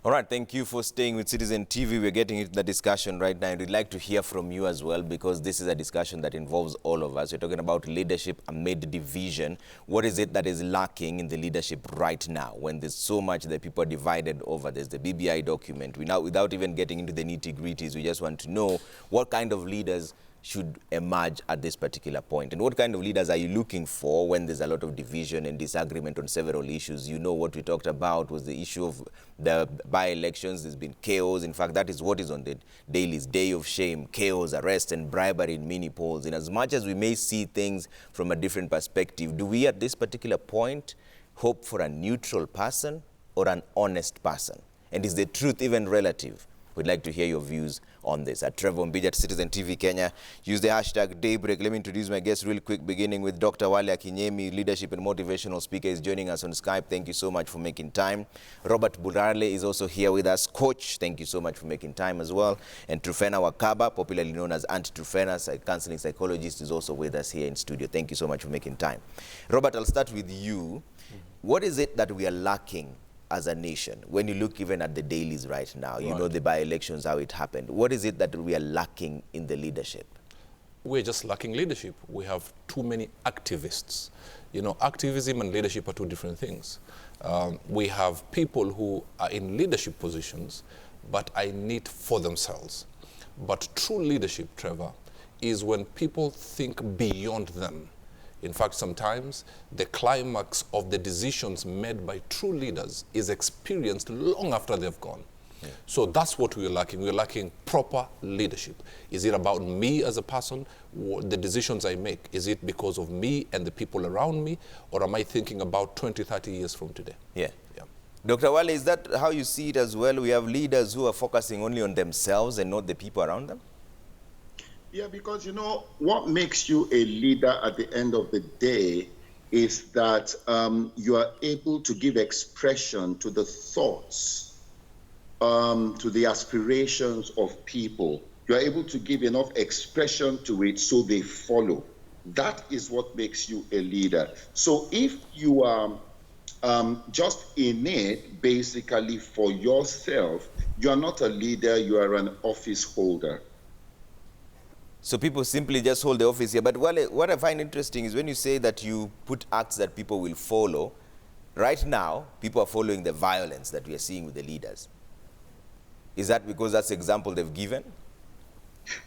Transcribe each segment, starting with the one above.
All right, thank you for staying with Citizen TV. We're getting into the discussion right now, and we'd like to hear from you as well, because this is a discussion that involves all of us. We're talking about leadership amid division. What is it that is lacking in the leadership right now when there's so much that people are divided over? There's the BBI document. We now, without even getting into the nitty-gritties, we just want to know what kind of leaders should emerge at this particular point? And what kind of leaders are you looking for when there's a lot of division and disagreement on several issues? You know, what we talked about was the issue of the by-elections. There's been chaos. In fact, that is what is on the dailies: day of shame, chaos, arrest, and bribery in mini polls. In as much as we may see things from a different perspective, do we at this particular point hope for a neutral person or an honest person? And is the truth even relative? We'd like to hear your views on this. At Trevor Mbija at Citizen TV Kenya. Use the hashtag Daybreak. Let me introduce my guests real quick, beginning with Dr. Wale Akinyemi, leadership and motivational speaker, is joining us on Skype. Thank you so much for making time. Robert Burale is also here with us. Coach, thank you so much for making time as well. And Trufena Wakaba, popularly known as Auntie Trufena, a counseling psychologist, is also with us here in studio. Thank you so much for making time. Robert, I'll start with you. What is it that we are lacking as a nation? When you look even at the dailies right now, you know the by-elections, how it happened. What is it that we are lacking in the leadership? We're just lacking leadership. We have too many activists. You know, activism and leadership are two different things. We have people who are in leadership positions, but are in it for themselves. But true leadership, Trevor, is when people think beyond them. In fact, sometimes the climax of the decisions made by true leaders is experienced long after they've gone. Yeah. So that's what we're lacking. We're lacking proper leadership. Is it about me as a person, the decisions I make? Is it because of me and the people around me? Or am I thinking about 20, 30 years from today? Yeah. Dr. Wale, is that how you see it as well? We have leaders who are focusing only on themselves and not the people around them? Yeah, because, you know, what makes you a leader at the end of the day is that you are able to give expression to the thoughts, to the aspirations of people. You are able to give enough expression to it so they follow. That is what makes you a leader. So if you are just in it basically for yourself, you are not a leader, you are an office holder. So people simply just hold the office here. But what I find interesting is when you say that you put acts that people will follow, right now, people are following the violence that we are seeing with the leaders. Is that because that's the example they've given?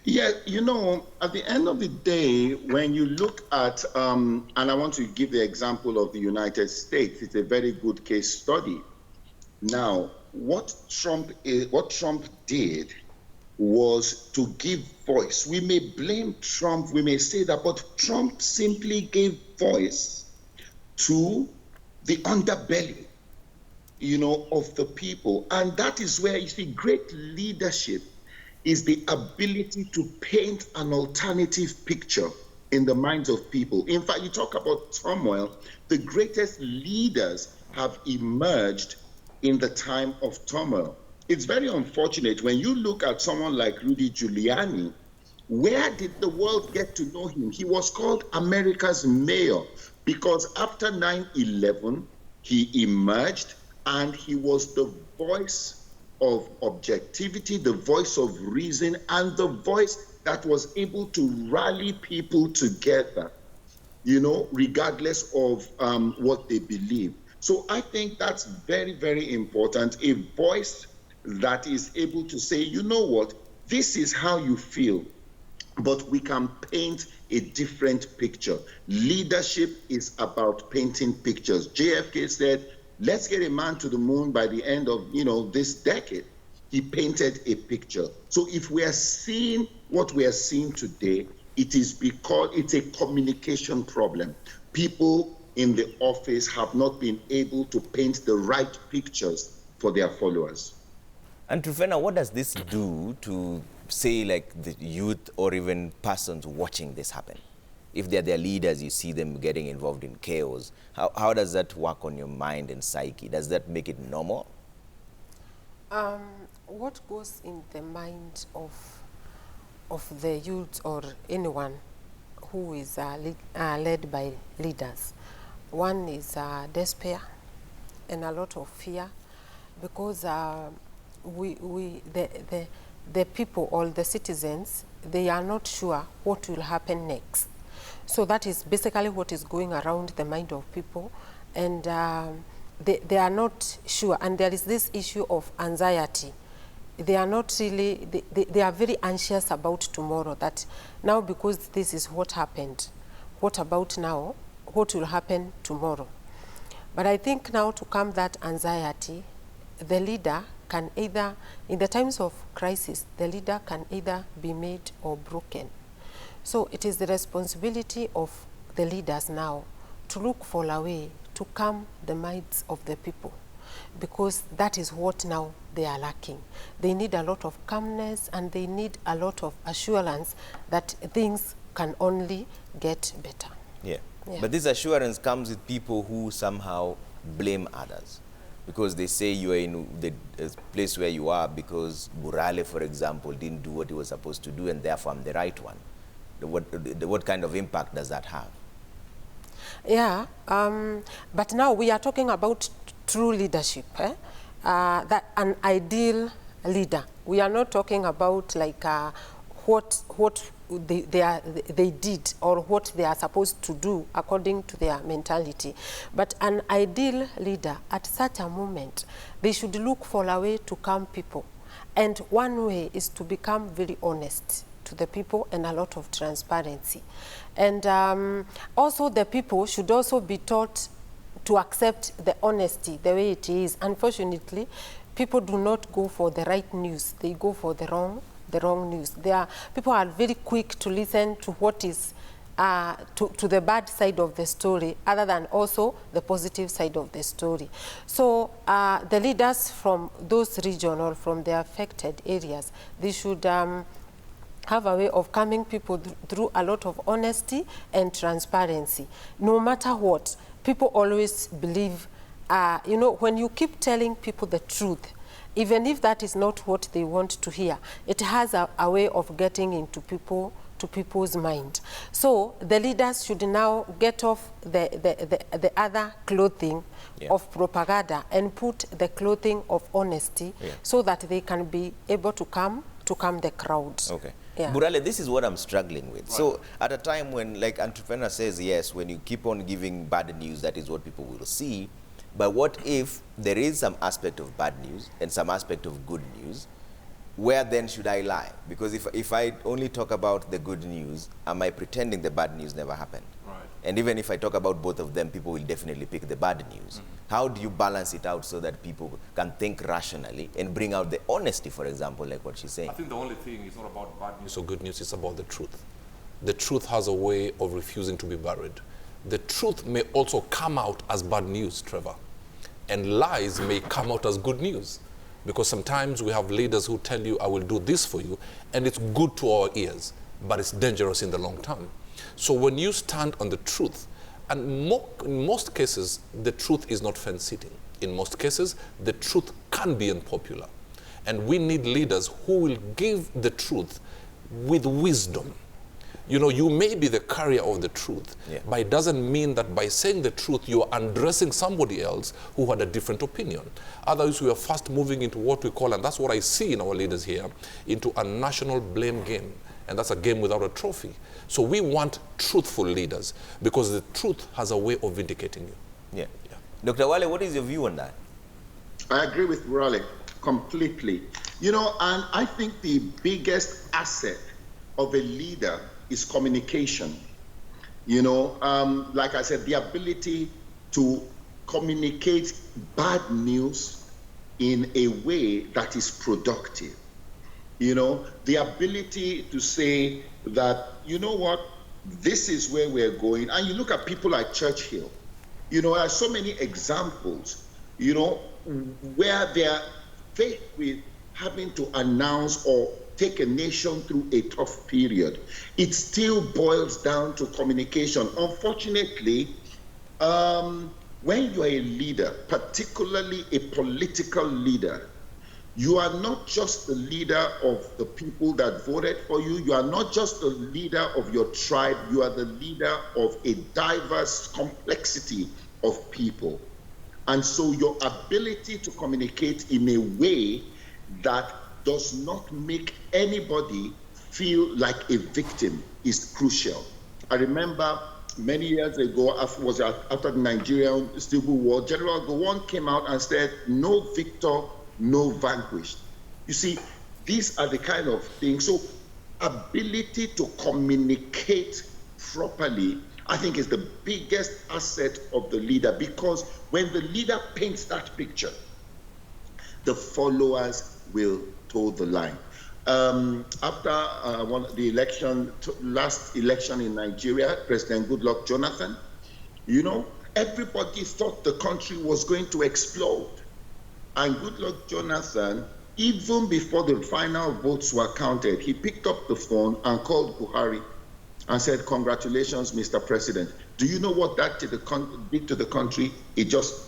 Yeah, you know, at the end of the day, when you look at, and I want to give the example of the United States, it's a very good case study. Now, what Trump did was to give voice. We may blame Trump, we may say that, but Trump simply gave voice to the underbelly, you know, of the people. And that is where you see great leadership is the ability to paint an alternative picture in the minds of people. In fact, you talk about turmoil, the greatest leaders have emerged in the time of turmoil. It's very unfortunate when you look at someone like Rudy Giuliani. Where did the world get to know him? He was called America's mayor because after 9/11, he emerged and he was the voice of objectivity, the voice of reason, and the voice that was able to rally people together, you know, regardless of what they believe. So I think that's very, very important, a voice that is able to say, you know what, this is how you feel, but we can paint a different picture. Leadership is about painting pictures. JFK said, let's get a man to the moon by the end of, you know, this decade. He painted a picture. So if we are seeing what we are seeing today, it is because it's a communication problem. People in the office have not been able to paint the right pictures for their followers. And Trufena, what does this do to, say, like the youth or even persons watching this happen? If they're their leaders, you see them getting involved in chaos. How does that work on your mind and psyche? Does that make it normal? What goes in the mind of the youth or anyone who is led by leaders? One is despair and a lot of fear, because the people or the citizens, they are not sure what will happen next. So that is basically what is going around the mind of people, and they are not sure. And there is this issue of anxiety. They are not really, they are very anxious about tomorrow, that now because this is what happened, what about now? What will happen tomorrow? But I think now to calm that anxiety, the leader can either, in the times of crisis, the leader can either be made or broken. So it is the responsibility of the leaders now to look for a way to calm the minds of the people, because that is what now they are lacking. They need a lot of calmness, and they need a lot of assurance that things can only get better. Yeah. Yeah. But this assurance comes with people who somehow blame others, because they say you are in the place where you are because Burale, for example, didn't do what he was supposed to do, and therefore I'm the right one. What kind of impact does that have? Yeah, but now we are talking about true leadership, that an ideal leader. We are not talking about like what they did or what they are supposed to do according to their mentality. But an ideal leader, at such a moment, they should look for a way to calm people. And one way is to become very honest to the people, and a lot of transparency. And also the people should also be taught to accept the honesty the way it is. Unfortunately, people do not go for the right news. They go for the wrong news. People are very quick to listen to what is to the bad side of the story, other than also the positive side of the story. So the leaders from those regions or from the affected areas, they should have a way of calming people through a lot of honesty and transparency. No matter what, people always believe, you know, when you keep telling people the truth, even if that is not what they want to hear, it has a way of getting into people's mind. So the leaders should now get off the other clothing of propaganda and put the clothing of honesty, so that they can be able to calm the crowd. Okay. Yeah. Burale, this is what I'm struggling with. Right. So at a time when, like entrepreneur says, yes, when you keep on giving bad news, that is what people will see. But what if there is some aspect of bad news and some aspect of good news? Where then should I lie? Because if I only talk about the good news, am I pretending the bad news never happened? Right. And even if I talk about both of them, people will definitely pick the bad news. Mm-hmm. How do you balance it out so that people can think rationally and bring out the honesty, for example, like what she's saying? I think the only thing is not about bad news or good news, it's about the truth. The truth has a way of refusing to be buried. The truth may also come out as bad news, Trevor, and lies may come out as good news. Because sometimes we have leaders who tell you, I will do this for you, and it's good to our ears, but it's dangerous in the long term. So when you stand on the truth, and in most cases, the truth is not fence-sitting. In most cases, the truth can be unpopular. And we need leaders who will give the truth with wisdom. You know, you may be the carrier of the truth, but it doesn't mean that by saying the truth, you are undressing somebody else who had a different opinion. Otherwise, we are fast moving into what we call, and that's what I see in our leaders here, into a national blame game. And that's a game without a trophy. So we want truthful leaders, because the truth has a way of vindicating you. Yeah. Dr. Wale, what is your view on that? I agree with Burale completely. You know, and I think the biggest asset of a leader is communication. You know, like I said, the ability to communicate bad news in a way that is productive. You know, the ability to say that, you know what, this is where we're going. And you look at people like Churchill, you know, there are so many examples, you know, where they are faced with having to announce or take a nation through a tough period. It still boils down to communication. Unfortunately, when you're a leader, particularly a political leader, you are not just the leader of the people that voted for you. You are not just the leader of your tribe. You are the leader of a diverse complexity of people. And so your ability to communicate in a way that does not make anybody feel like a victim is crucial. I remember many years ago, after the Nigerian Civil War, General Gowon came out and said, no victor, no vanquished. You see, these are the kind of things. So ability to communicate properly, I think, is the biggest asset of the leader, because when the leader paints that picture, the followers will toe the line. After the election, last election in Nigeria, President Goodluck Jonathan, you know, everybody thought the country was going to explode. And Goodluck Jonathan, even before the final votes were counted, he picked up the phone and called Buhari and said, congratulations, Mr. President. Do you know what that did to the country? It just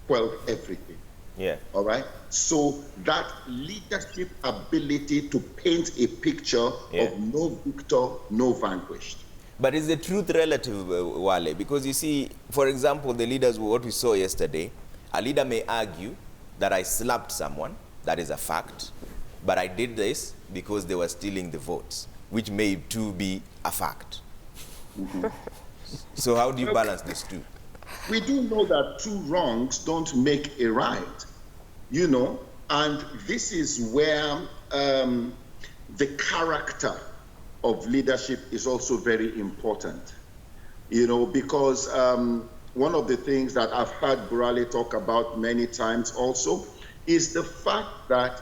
quelled everything. Yeah. All right. So that leadership ability to paint a picture of no victor, no vanquished. But is the truth relative, Wale? Because you see, for example, the leaders, what we saw yesterday, a leader may argue that I slapped someone, that is a fact, but I did this because they were stealing the votes, which may too be a fact. Mm-hmm. So how do you balance these two? We do know that two wrongs don't make a right, you know, and this is where the character of leadership is also very important, you know, because one of the things that I've heard Burale talk about many times also is the fact that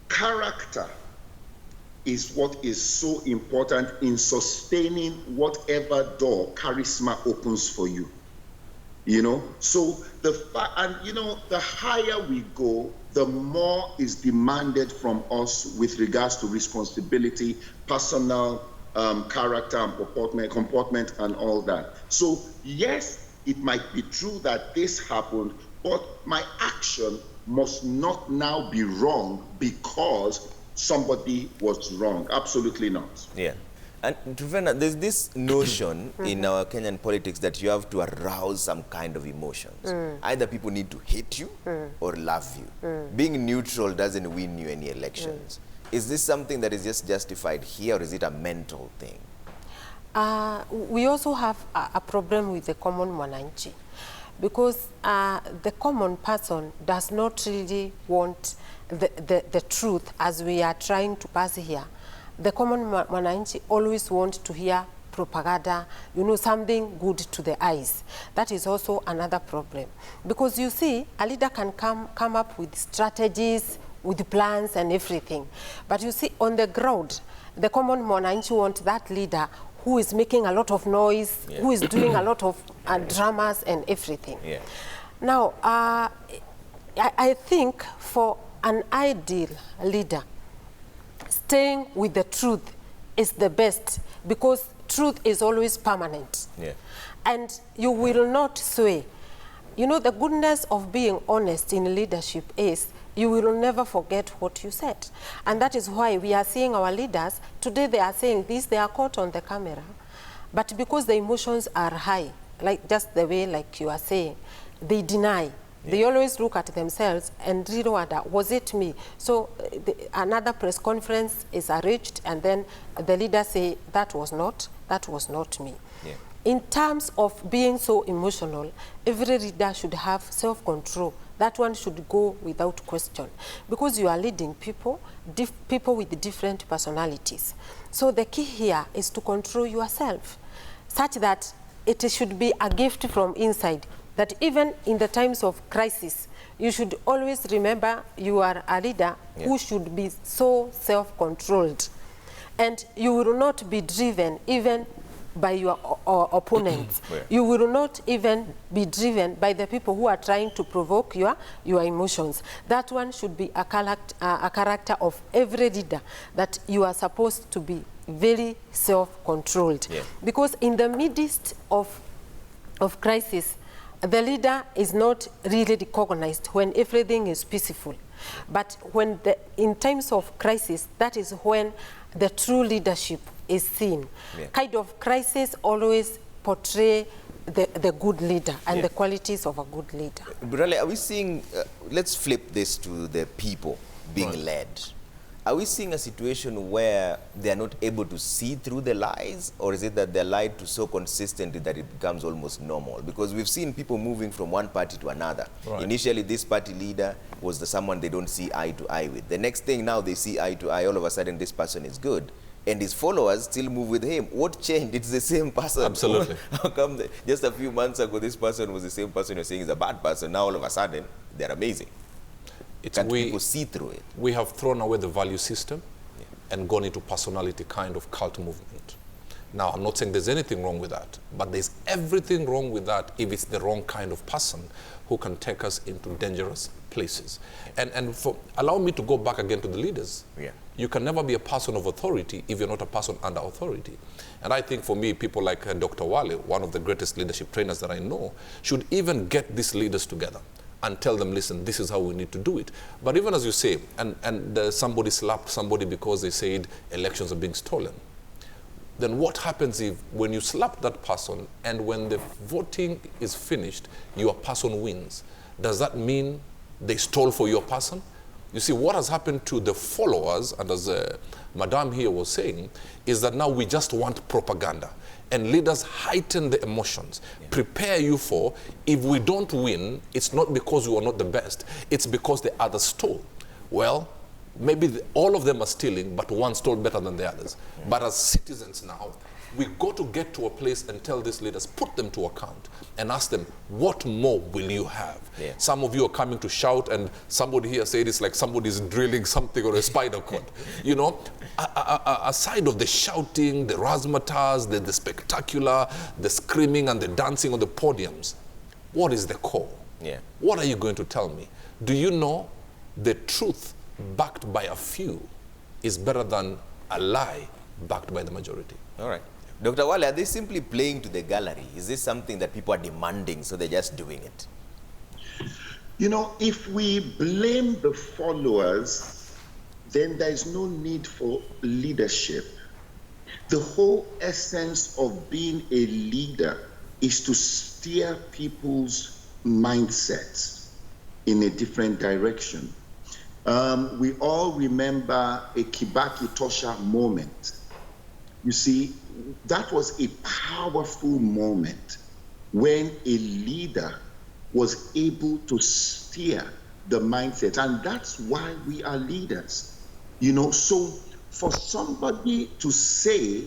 character is what is so important in sustaining whatever door charisma opens for you. You know, so the higher we go, the more is demanded from us with regards to responsibility, personal character and comportment and all that. So yes, it might be true that this happened, but my action must not now be wrong because somebody was wrong. Absolutely not. Yeah. And Truvena, there's this notion in our Kenyan politics that you have to arouse some kind of emotions. Either people need to hate you or love you. Being neutral doesn't win you any elections. Is this something that is just justified here, or is it a mental thing? We also have a problem with the common mwananchi, because the common person does not really want the truth as we are trying to pass here. The common mwananchi always want to hear propaganda, you know, something good to the eyes. That is also another problem. Because you see, a leader can come up with strategies, with plans and everything. But you see, on the ground, the common mwananchi want that leader who is making a lot of noise, who is doing a lot of dramas and everything. Yeah. Now, I think for an ideal leader, staying with the truth is the best, because truth is always permanent. Yeah. And you will not sway. You know, the goodness of being honest in leadership is you will never forget what you said. And that is why we are seeing our leaders, today they are saying this, they are caught on the camera, but because the emotions are high, like just the way like you are saying, they deny. They always look at themselves and really wonder, was it me? So another press conference is arranged, and then the leader say, that was not me. Yeah. In terms of being so emotional, every leader should have self-control. That one should go without question, because you are leading people, people with different personalities. So the key here is to control yourself, such that it should be a gift from inside, that even in the times of crisis, you should always remember you are a leader who should be so self-controlled. And you will not be driven even by your opponents. You will not even be driven by the people who are trying to provoke your emotions. That one should be a character of every leader, that you are supposed to be very self-controlled. Yeah. Because in the midst of crisis, the leader is not really recognized when everything is peaceful. But when in times of crisis, that is when the true leadership is seen. Yeah. Kind of crisis always portray the good leader and the qualities of a good leader. Burale, are we seeing, let's flip this to the people being led. Are we seeing a situation where they are not able to see through the lies, or is it that they're lied to so consistently that it becomes almost normal? Because we've seen people moving from one party to another. Right. Initially, this party leader was someone they don't see eye to eye with. The next thing, now they see eye to eye, all of a sudden this person is good. And his followers still move with him. What changed? It's the same person. Absolutely. How come just a few months ago, this person was the same person you're saying is a bad person? Now all of a sudden, they're amazing. Can't people see through it? We have thrown away the value system and gone into personality kind of cult movement. Now, I'm not saying there's anything wrong with that, but there's everything wrong with that if it's the wrong kind of person who can take us into dangerous places. Allow me to go back again to the leaders. Yeah. You can never be a person of authority if you're not a person under authority. And I think for me, people like Dr. Wale, one of the greatest leadership trainers that I know, should even get these leaders together and tell them, listen, this is how we need to do it. But even as you say, somebody slapped somebody because they said elections are being stolen, then what happens if when you slap that person and when the voting is finished, your person wins? Does that mean they stole for your person? You see, what has happened to the followers, and as Madame here was saying, is that now we just want propaganda. And leaders heighten the emotions, prepare you for, if we don't win, it's not because we are not the best, it's because the others stole. Well, maybe all of them are stealing, but one stole better than the others. But as citizens now, we got to get to a place and tell these leaders, put them to account and ask them, what more will you have? Yeah. Some of you are coming to shout, and somebody here said it's like somebody's drilling something on a spider cord. You know, aside of the shouting, the razzmatazz, the spectacular, the screaming and the dancing on the podiums, what is the core? Yeah. What are you going to tell me? Do you know the truth backed by a few is better than a lie backed by the majority? All right. Dr. Wale, are they simply playing to the gallery? Is this something that people are demanding, so they're just doing it? You know, if we blame the followers, then there is no need for leadership. The whole essence of being a leader is to steer people's mindsets in a different direction. We all remember a Kibaki Tosha moment. You see, that was a powerful moment when a leader was able to steer the mindset. And that's why we are leaders. You know, so for somebody to say,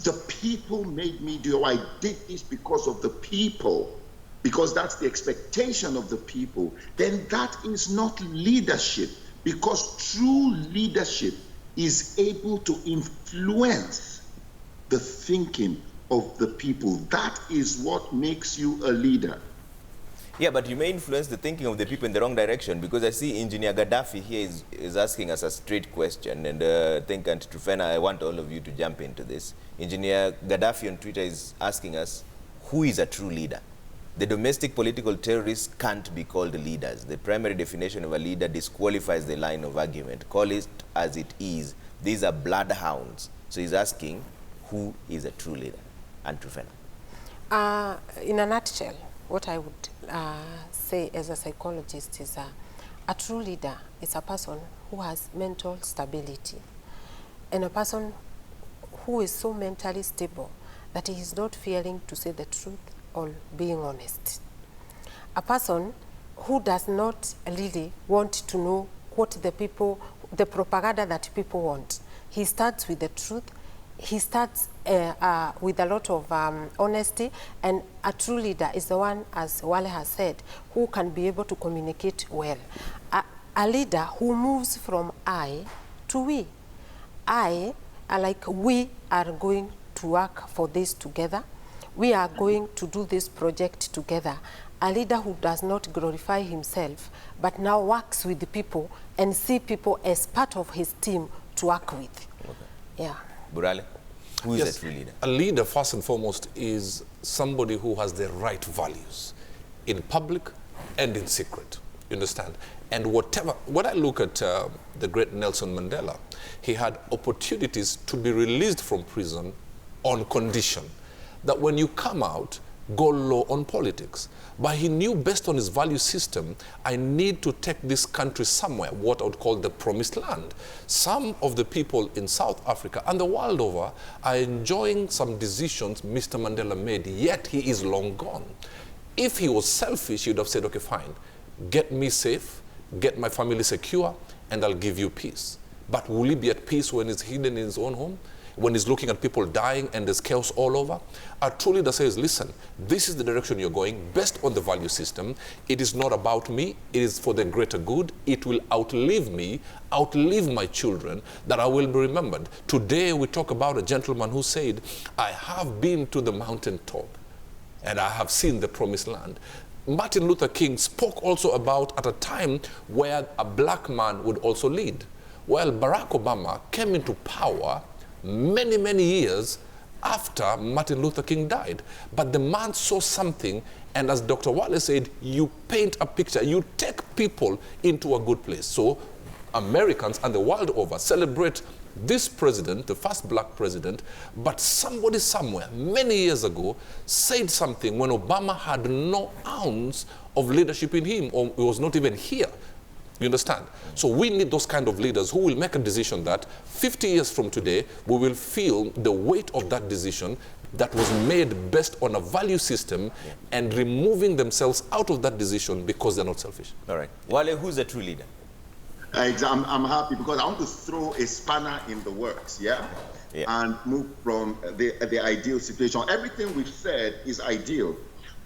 the people made me do, I did this because of the people, because that's the expectation of the people, then that is not leadership, because true leadership is able to influence the thinking of the people. That is what makes you a leader. Yeah, but you may influence the thinking of the people in the wrong direction, because I see Engineer Gaddafi here is asking us a straight question, and I think, Auntie Trufena, I want all of you to jump into this. Engineer Gaddafi on Twitter is asking us, who is a true leader? The domestic political terrorists can't be called leaders. The primary definition of a leader disqualifies the line of argument. Call it as it is. These are bloodhounds. So he's asking, who is a true leader? Auntie Trufena. In a nutshell, what I would say as a psychologist is a true leader is a person who has mental stability, and a person who is so mentally stable that he is not fearing to say the truth or being honest. A person who does not really want to know what the propaganda that people want. He starts with the truth. He starts with a lot of honesty, and a true leader is the one, as Wale has said, who can be able to communicate well. A leader who moves from I to we. I, like we are going to work for this together. We are going to do this project together. A leader who does not glorify himself, but now works with the people and see people as part of his team to work with. Okay. Yeah. Burale, who is a true leader? A leader, first and foremost, is somebody who has the right values in public and in secret. You understand? And when I look at the great Nelson Mandela, he had opportunities to be released from prison on condition that when you come out, go low on politics. But he knew based on his value system, I need to take this country somewhere, what I would call the promised land. Some of the people in South Africa and the world over are enjoying some decisions Mr. Mandela made, yet he is long gone. If he was selfish, he would have said, okay, fine, get me safe, get my family secure, and I'll give you peace. But will he be at peace when he's hidden in his own home? When he's looking at people dying and there's chaos all over? A true leader says, listen, this is the direction you're going based on the value system. It is not about me. It is for the greater good. It will outlive me, outlive my children, that I will be remembered. Today we talk about a gentleman who said, I have been to the mountaintop and I have seen the promised land. Martin Luther King spoke also about at a time where a black man would also lead. Well, Barack Obama came into power many, many years after Martin Luther King died. But the man saw something, and as Dr. Wale said, you paint a picture, you take people into a good place. So Americans and the world over celebrate this president, the first black president, but somebody somewhere many years ago said something when Obama had no ounce of leadership in him, or he was not even here. You understand? So we need those kind of leaders who will make a decision that 50 years from today, we will feel the weight of that decision that was made based on a value system, and removing themselves out of that decision because they're not selfish. All right. Wale, who's a true leader? I'm happy because I want to throw a spanner in the works, and move from the ideal situation. Everything we've said is ideal,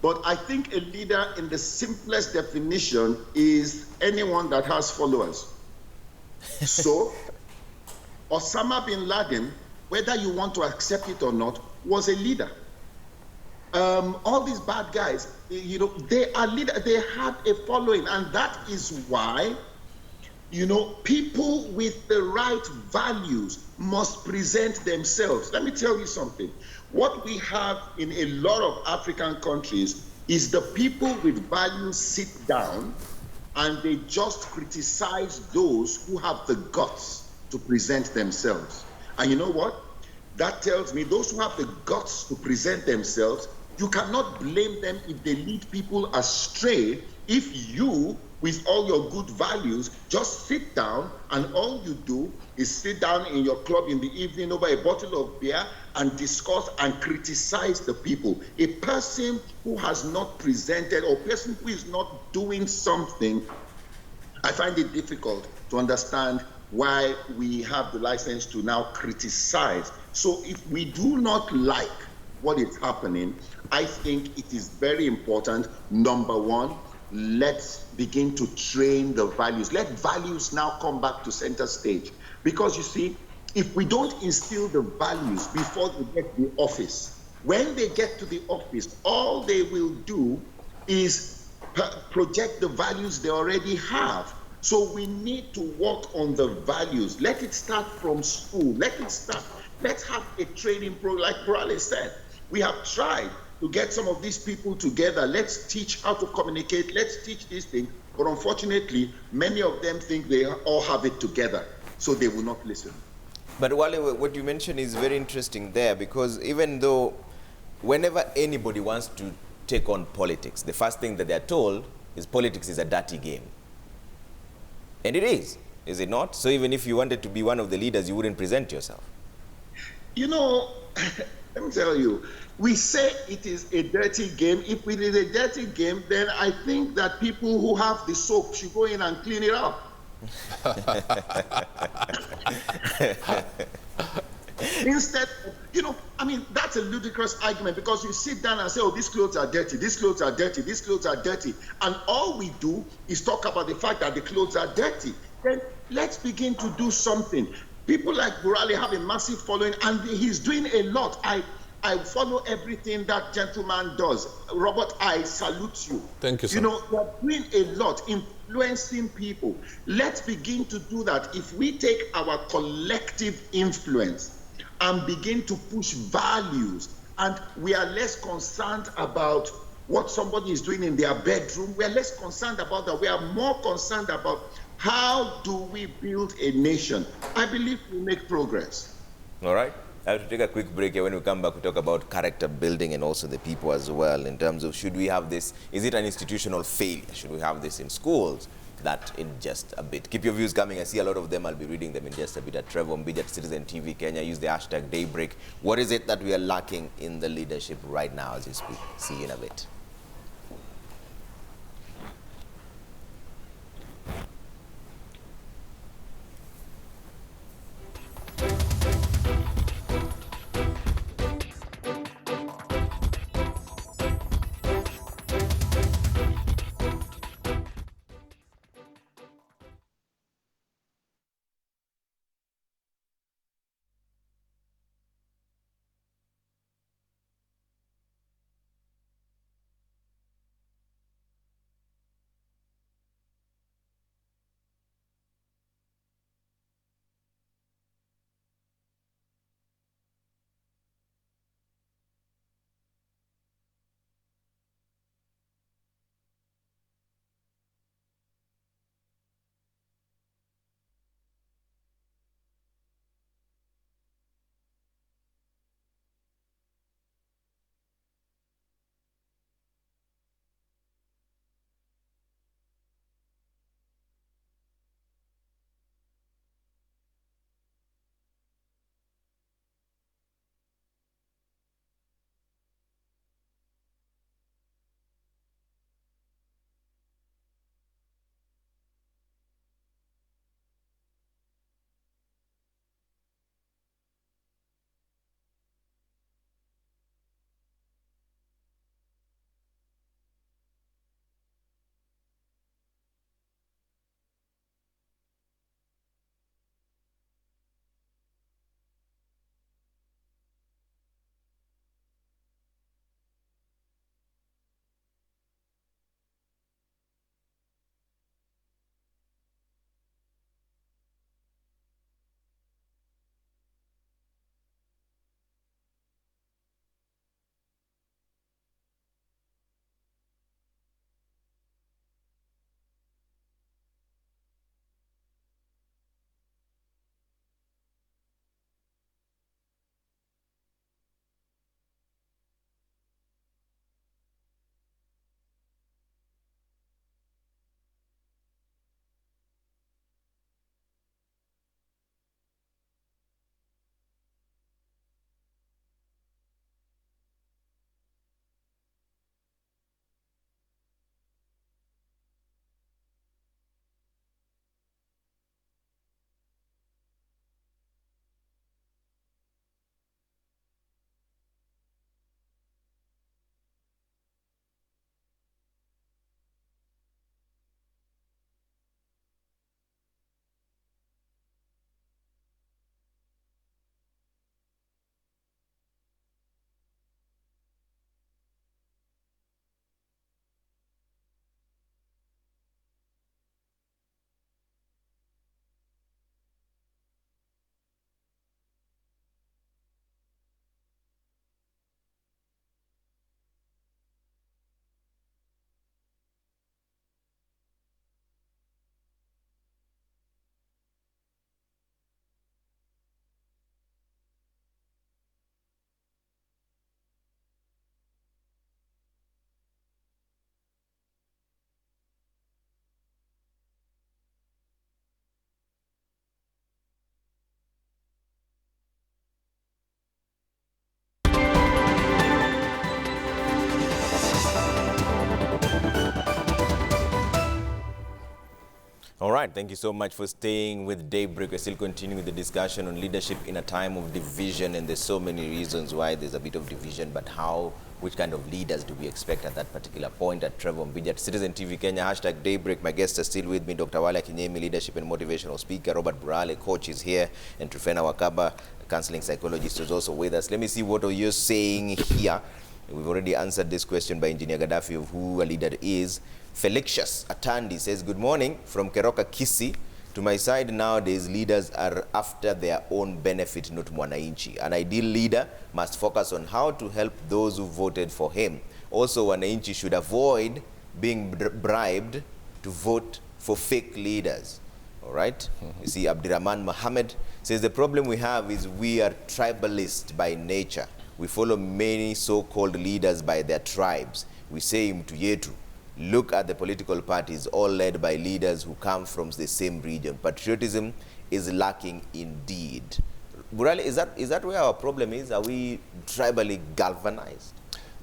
but I think a leader in the simplest definition is anyone that has followers. So, Osama bin Laden, whether you want to accept it or not, was a leader. All these bad guys, they are leaders, they have a following, and that is why people with the right values must present themselves. Let me tell you something. What we have in a lot of African countries is the people with values sit down and they just criticize those who have the guts to present themselves. And you know what? That tells me those who have the guts to present themselves, you cannot blame them if they lead people astray if you, with all your good values, just sit down and all you do is sit down in your club in the evening over a bottle of beer and discuss and criticize the people. A person who has not presented, or a person who is not doing something, I find it difficult to understand why we have the license to now criticize. So if we do not like what is happening, I think it is very important, number one, let's begin to train the values. Let values now come back to center stage. Because you see, if we don't instill the values before they get to the office, when they get to the office, all they will do is project the values they already have. So we need to work on the values. Let it start from school. Let's have a training program, like Burale said. We have tried to get some of these people together. Let's teach how to communicate. Let's teach these things. But unfortunately, many of them think they all have it together, so they will not listen. But Wale, what you mentioned is very interesting there, because even though whenever anybody wants to take on politics, the first thing that they're told is politics is a dirty game. And it is it not? So even if you wanted to be one of the leaders, you wouldn't present yourself. Let me tell you, we say it is a dirty game. If it is a dirty game, then I think that people who have the soap should go in and clean it up. Instead, that's a ludicrous argument, because you sit down and say, oh, these clothes are dirty, these clothes are dirty, these clothes are dirty. And all we do is talk about the fact that the clothes are dirty. Then let's begin to do something. People like Burale have a massive following, and he's doing a lot. I follow everything that gentleman does. Robert, I salute you. Thank you, sir. You're doing a lot, influencing people. Let's begin to do that. If we take our collective influence and begin to push values, and we are less concerned about what somebody is doing in their bedroom, we are less concerned about that. We are more concerned about how do we build a nation. I believe we make progress. All right. I have to take a quick break here. When we come back, we talk about character building and also the people as well, in terms of should we have this, is it an institutional failure? Should we have this in schools? That in just a bit. Keep your views coming. I see a lot of them. I'll be reading them in just a bit at Trevor Mbija at Citizen TV Kenya. Use the hashtag Daybreak. What is it that we are lacking in the leadership right now as we speak? See you in a bit. All right, thank you so much for staying with Daybreak. We're still continuing the discussion on leadership in a time of division, and there's so many reasons why there's a bit of division, but which kind of leaders do we expect at that particular point? At Trevor Mbija at Citizen TV Kenya, hashtag Daybreak. My guests are still with me. Dr. Wale Kinyemi, leadership and motivational speaker. Robert Burale, coach, is here, and Trufena Wakaba, counseling psychologist, is also with us. Let me see what you're saying here. We've already answered this question by Engineer Gaddafi of who a leader is. Felicius Atandi says, good morning from Keroka Kisi. To my side nowadays, leaders are after their own benefit, not mwananchi. An ideal leader must focus on how to help those who voted for him. Also, wananchi should avoid being bribed to vote for fake leaders. All right. You see, Abdirahman Mohammed says the problem we have is we are tribalist by nature. We follow many so-called leaders by their tribes. We say mtu yetu. Look at the political parties, all led by leaders who come from the same region. Patriotism is lacking indeed. Burale, is that where our problem is? Are we tribally galvanized?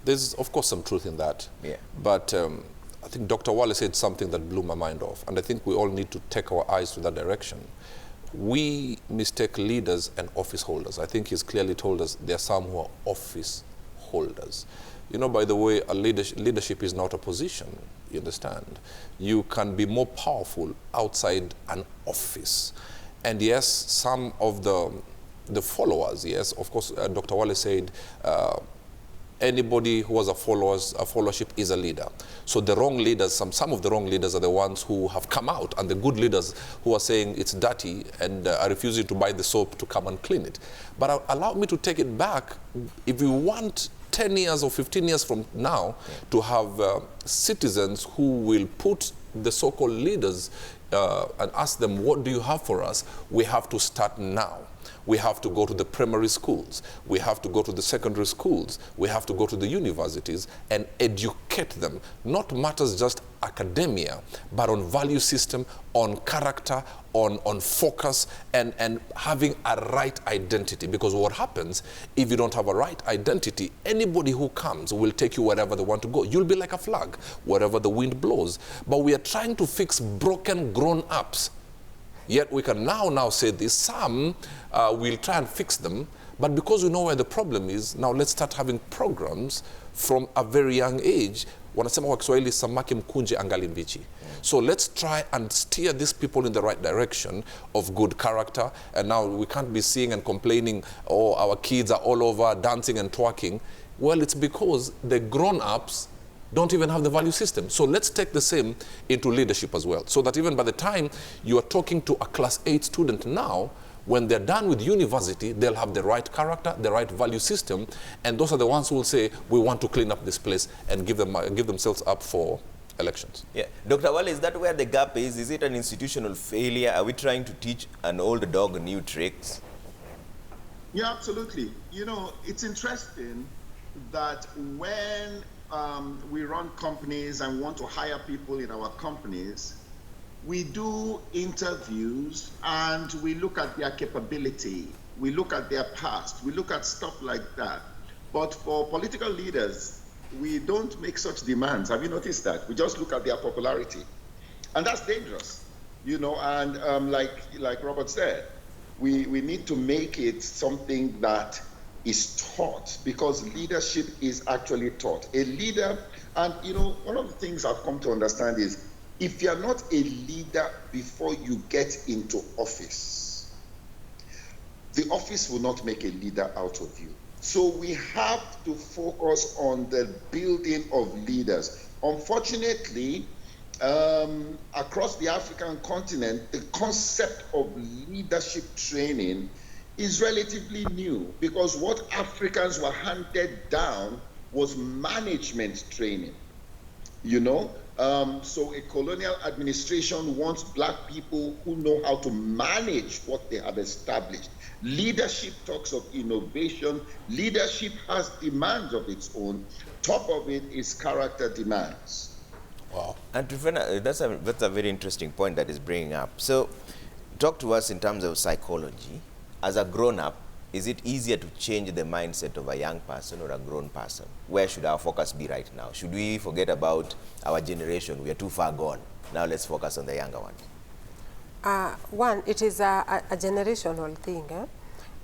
There's, of course, some truth in that. Yeah. But I think Dr. Wale said something that blew my mind off. And I think we all need to take our eyes to that direction. We mistake leaders and office holders. I think he's clearly told us there are some who are office holders. You know, by the way, a leadership is not a position, you understand? You can be more powerful outside an office. And yes, some of the followers, yes, of course, Dr. Wale said, anybody who has a followership is a leader. So the wrong leaders, some of the wrong leaders are the ones who have come out, and the good leaders who are saying it's dirty and are refusing to buy the soap to come and clean it. But allow me to take it back. If we want 10 years or 15 years from now to have citizens who will put the so-called leaders and ask them, what do you have for us? We have to start now. We have to go to the primary schools. We have to go to the secondary schools. We have to go to the universities and educate them. Not matters just academia, but on value system, on character, on focus, and having a right identity. Because what happens if you don't have a right identity, anybody who comes will take you wherever they want to go. You'll be like a flag, wherever the wind blows. But we are trying to fix broken grown-ups. Yet we can now say this. Some will try and fix them, but because we know where the problem is, now let's start having programs from a very young age. Wanasema kwa Kiswahili, samaki mkunje angali mbichi. So let's try and steer these people in the right direction of good character. And now we can't be seeing and complaining, oh, our kids are all over dancing and twerking. Well, it's because the grown-ups don't even have the value system. So let's take the same into leadership as well. So that even by the time you are talking to a class 8 student now, when they're done with university, they'll have the right character, the right value system, and those are the ones who will say, we want to clean up this place and give themselves up for elections. Yeah. Dr. Wale, is that where the gap is? Is it an institutional failure? Are we trying to teach an old dog new tricks? Yeah, absolutely. You know, it's interesting that when we run companies and want to hire people in our companies, we do interviews and we look at their capability, we look at their past, we look at stuff like that. But for political leaders, we don't make such demands. Have you noticed that? We just look at their popularity. And that's dangerous, you know, and like Robert said, we need to make it something that is taught, because leadership is actually taught. A leader, and you know, one of the things I've come to understand is, if you're not a leader before you get into office, the office will not make a leader out of you. So we have to focus on the building of leaders. Unfortunately, across the African continent, the concept of leadership training is relatively new, because what Africans were handed down was management training, you know? So a colonial administration wants black people who know how to manage what they have established. Leadership talks of innovation. Leadership has demands of its own. Top of it is character demands. Wow. And that's a very interesting point that is bringing up. So talk to us in terms of psychology. As a grown-up, is it easier to change the mindset of a young person or a grown person? Where should our focus be right now? Should we forget about our generation? We are too far gone. Now let's focus on the younger ones. One, it is a generational thing.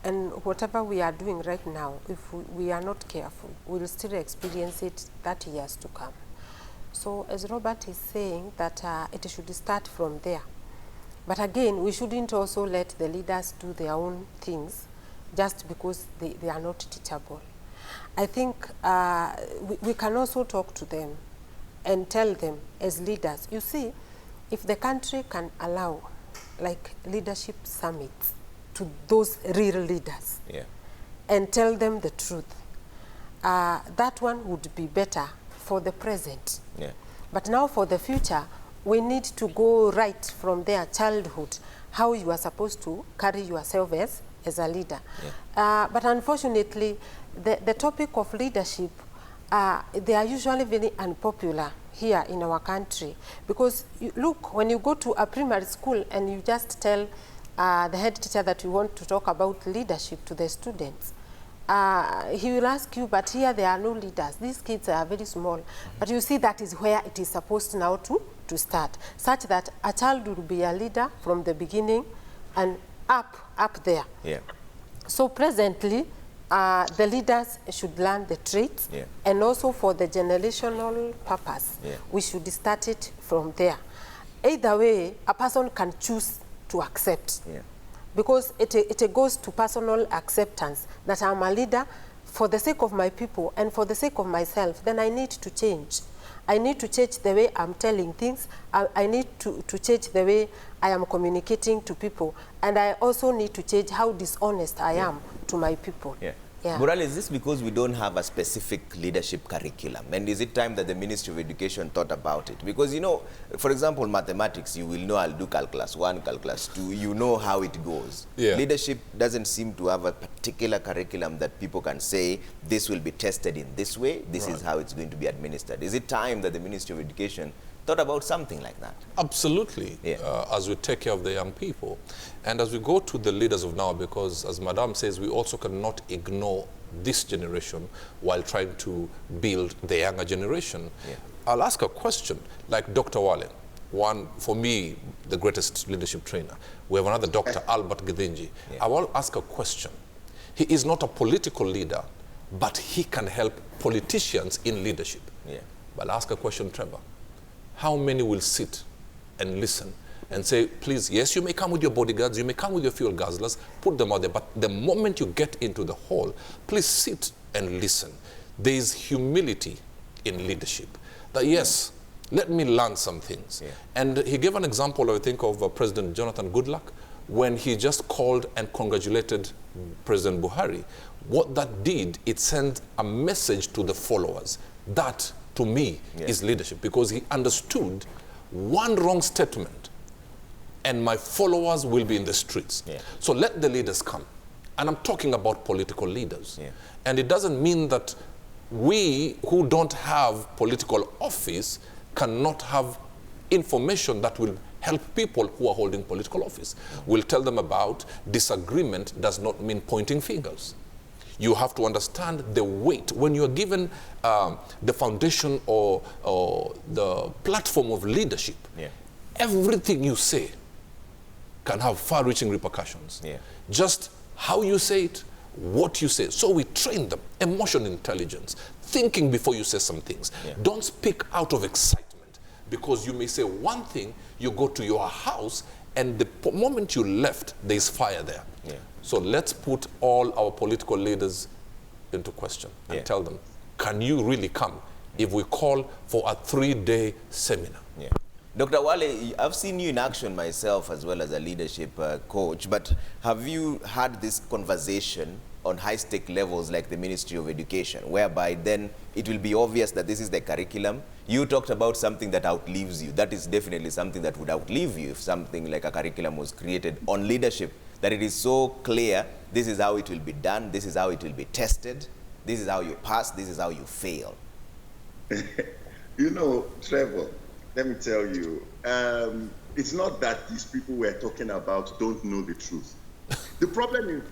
And whatever we are doing right now, if we are not careful, we'll still experience it 30 years to come. So as Robert is saying, that it should start from there. But again, we shouldn't also let the leaders do their own things just because they are not teachable. I think we can also talk to them and tell them as leaders, you see, if the country can allow like leadership summits to those real leaders, yeah, and tell them the truth, that one would be better for the present. Yeah. But now for the future, we need to go right from their childhood, how you are supposed to carry yourself as a leader. But unfortunately, the topic of leadership, they are usually very unpopular here in our country, because look, when you go to a primary school and you just tell the head teacher that you want to talk about leadership to the students, he will ask you, but here there are no leaders. These kids are very small. But you see, that is where it is supposed now to start, such that a child will be a leader from the beginning and up there. Yeah. So presently, the leaders should learn the traits, and also for the generational purpose, we should start it from there. Either way, a person can choose to accept, because it goes to personal acceptance, that I'm a leader for the sake of my people and for the sake of myself. Then I need to change. I need to change the way I'm telling things. I need to change the way I am communicating to people. And I also need to change how dishonest I am to my people. Burale, is this because we don't have a specific leadership curriculum? And is it time that the Ministry of Education thought about it? Because, you know, for example, mathematics, you will know I'll do calculus 1, calculus 2. You know how it goes. Leadership doesn't seem to have a particular curriculum that people can say, this will be tested in this way, this is how it's going to be administered. Is it time that the Ministry of Education thought about something like that? Absolutely, as we take care of the young people. And as we go to the leaders of now, because as Madam says, we also cannot ignore this generation while trying to build the younger generation. I'll ask a question, like Dr. Wale, one, for me, the greatest leadership trainer. We have another Dr. Albert Githinji. I will ask a question. He is not a political leader, but he can help politicians in leadership. But I'll ask a question, Trevor. How many will sit and listen and say, please, yes, you may come with your bodyguards, you may come with your fuel guzzlers, put them out there, but the moment you get into the hall, please sit and listen. There is humility in leadership. That, yes, let me learn some things. And he gave an example, I think, of President Jonathan Goodluck, when he just called and congratulated President Buhari. What that did, it sent a message to the followers. That, to me, is leadership, because he understood one wrong statement and my followers will be in the streets. So let the leaders come. And I'm talking about political leaders. And it doesn't mean that we who don't have political office cannot have information that will help people who are holding political office. We'll tell them about disagreement does not mean pointing fingers. You have to understand the weight. When you're given the foundation or the platform of leadership, everything you say can have far-reaching repercussions. Just how you say it, what you say. So we train them, emotional intelligence, thinking before you say some things. Don't speak out of excitement, because you may say one thing, you go to your house, and the moment you left, there's fire there. So let's put all our political leaders into question and tell them, can you really come if we call for a 3-day seminar? Dr. Wale, I've seen you in action myself as well as a leadership coach, but have you had this conversation on high-stake levels like the Ministry of Education, whereby then it will be obvious that this is the curriculum? You talked about something that outlives you. That is definitely something that would outlive you if something like a curriculum was created on leadership, that it is so clear, this is how it will be done, this is how it will be tested, this is how you pass, this is how you fail. You know, Trevor, let me tell you, it's not that these people we're talking about don't know the truth. The problem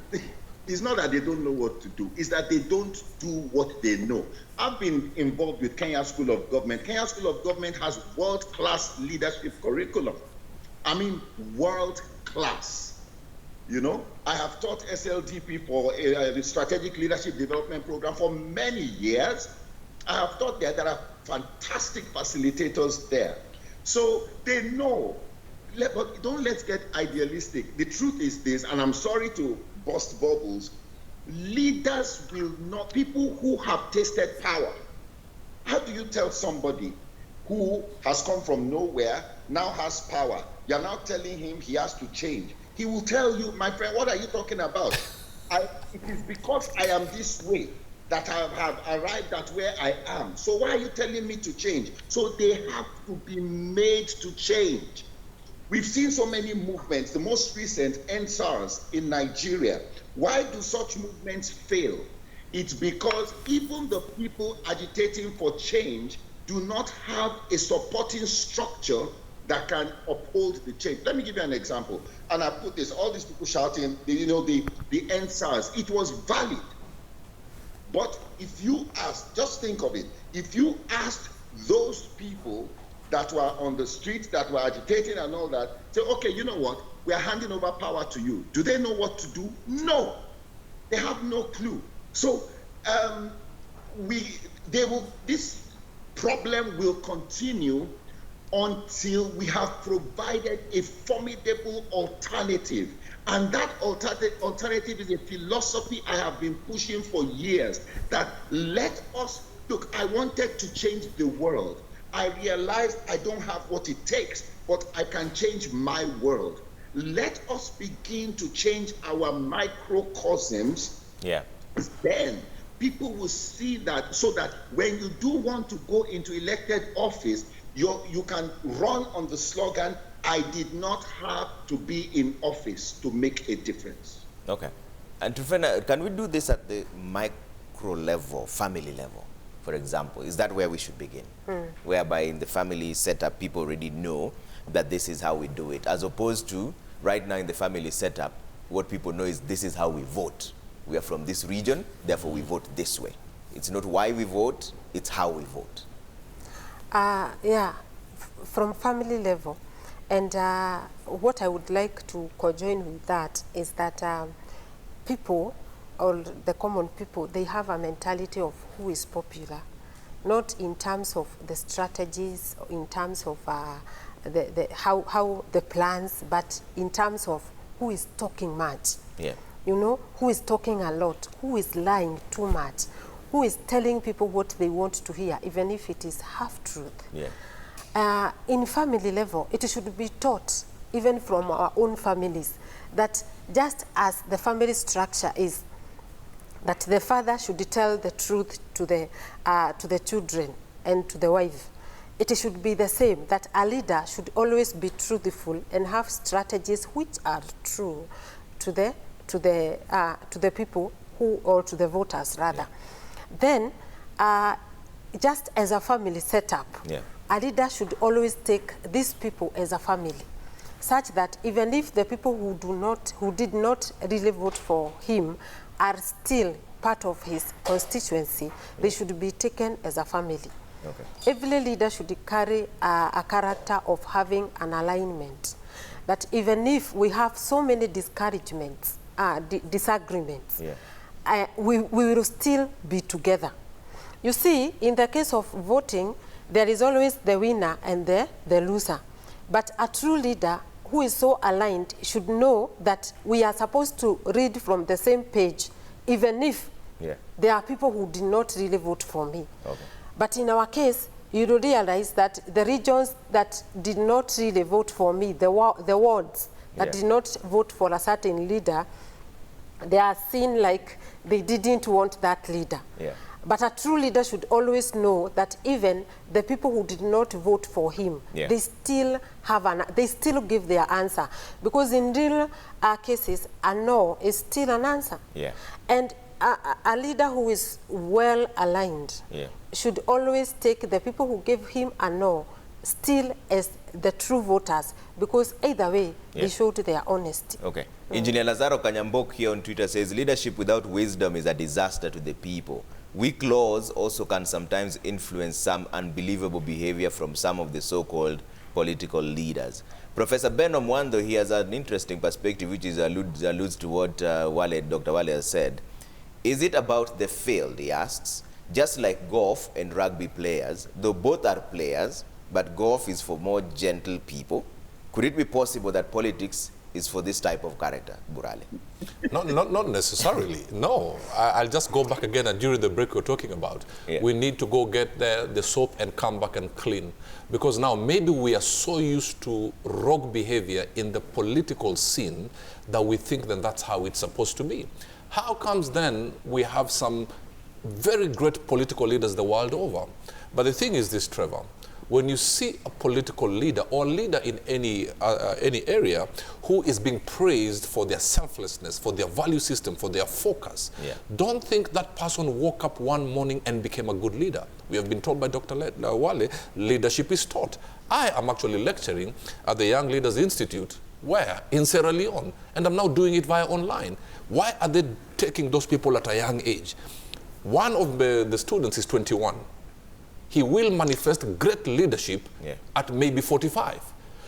is not that they don't know what to do, it's that they don't do what they know. I've been involved with Kenya School of Government. Kenya School of Government has world-class leadership curriculum. I mean, world-class. You know, I have taught SLDP for a strategic leadership development program for many years. I have taught there. There are fantastic facilitators there. So they know, but don't let's get idealistic. The truth is this, and I'm sorry to burst bubbles, leaders will not, people who have tasted power. How do you tell somebody who has come from nowhere, now has power, you're now telling him he has to change? He will tell you, my friend, what are you talking about? It is because I am this way. that I have arrived at where I am. So why are you telling me to change? So they have to be made to change. We've seen so many movements, the most recent, NSARS in Nigeria. Why do such movements fail? It's because even the people agitating for change do not have a supporting structure that can uphold the change. Let me give you an example. And I put this, all these people shouting, the NSARS, it was valid. But if you ask, just think of it, if you asked those people that were on the streets, that were agitating and all that, say, okay, you know what, we are handing over power to you. Do they know what to do? No, they have no clue. So this problem will continue until we have provided a formidable alternative. And that alternative is a philosophy I have been pushing for years, that let us, look, I wanted to change the world. I realized I don't have what it takes, but I can change my world. Let us begin to change our microcosms. Yeah. Then people will see that, so that when you do want to go into elected office, you can run on the slogan, I did not have to be in office to make a difference. Okay. And Trufena, can we do this at the micro level, family level, for example? Is that where we should begin? Whereby in the family setup, people already know that this is how we do it, as opposed to right now in the family setup, what people know is this is how we vote. We are from this region, therefore we vote this way. It's not why we vote, it's how we vote. Yeah, from family level. And what I would like to conjoin with that is that people, or the common people, they have a mentality of who is popular, not in terms of the strategies, in terms of how the plans, but in terms of who is talking much. Yeah. You know, who is talking a lot, who is lying too much, who is telling people what they want to hear, even if it is half-truth. Yeah. In family level, it should be taught, even from our own families, that just as the family structure is, that the father should tell the truth to the children and to the wife, it should be the same, that a leader should always be truthful and have strategies which are true to the people who, or to the voters rather. Yeah. Then, just as a family setup, yeah, a leader should always take these people as a family, such that even if the people who did not really vote for him are still part of his constituency, they should be taken as a family. Okay. Every leader should carry a character of having an alignment, that even if we have so many discouragements, disagreements, yeah, we will still be together. You see, in the case of voting, there is always the winner and the loser. But a true leader who is so aligned should know that we are supposed to read from the same page, even if there are people who did not really vote for me. Okay. But in our case, you will realize that the regions that did not really vote for me, the wards that did not vote for a certain leader, they are seen like they didn't want that leader. Yeah. But a true leader should always know that even the people who did not vote for him, they still have they still give their answer, because in real cases, a no is still an answer. Yeah. And a leader who is well aligned should always take the people who gave him a no still as the true voters, because either way, they showed their honesty. Okay. Engineer Lazaro Kanyambok here on Twitter says, leadership without wisdom is a disaster to the people. Weak laws also can sometimes influence some unbelievable behavior from some of the so-called political leaders. Professor Ben Omwando, he has an interesting perspective, which is alludes to what Dr. Wale has said. Is it about the field, he asks, just like golf and rugby players, though both are players, but golf is for more gentle people? Could it be possible that politics is for this type of character, Burale? Not necessarily, no. I'll just go back again, and during the break we're talking about, we need to go get the soap and come back and clean. Because now maybe we are so used to rogue behavior in the political scene that we think that that's how it's supposed to be. How comes then we have some very great political leaders the world over. But the thing is this, Trevor, when you see a political leader or leader in any area who is being praised for their selflessness, for their value system, for their focus, don't think that person woke up one morning and became a good leader. We have been told by Dr. Wale, leadership is taught. I am actually lecturing at the Young Leaders Institute, where? In Sierra Leone, and I'm now doing it via online. Why are they taking those people at a young age? One of the students is 21. He will manifest great leadership at maybe 45.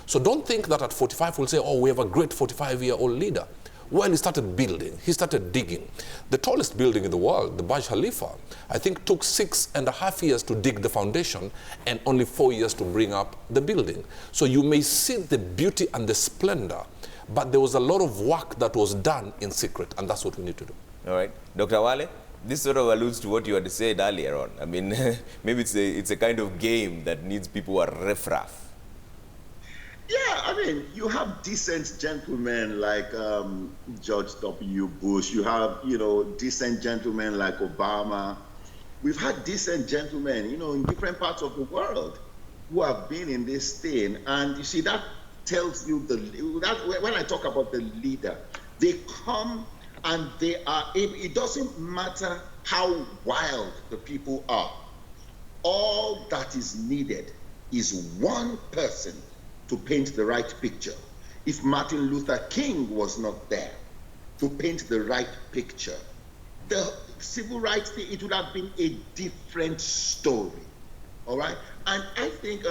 So don't think that at 45 we'll say, oh, we have a great 45-year-old leader. Well, he started building, he started digging. The tallest building in the world, the Burj Khalifa, I think took 6.5 years to dig the foundation and only 4 years to bring up the building. So you may see the beauty and the splendor, but there was a lot of work that was done in secret, and that's what we need to do. All right. Dr. Wale? This sort of alludes to what you had said earlier on. I mean, maybe it's a kind of game that needs people who are riff-raff. Yeah, I mean, you have decent gentlemen like George W. Bush. You have, decent gentlemen like Obama. We've had decent gentlemen, in different parts of the world who have been in this thing. And you see, that tells you that when I talk about the leader, they come and they are able, it doesn't matter how wild the people are. All that is needed is one person to paint the right picture. If Martin Luther King was not there to paint the right picture, the civil rights thing, it would have been a different story. All right? And I think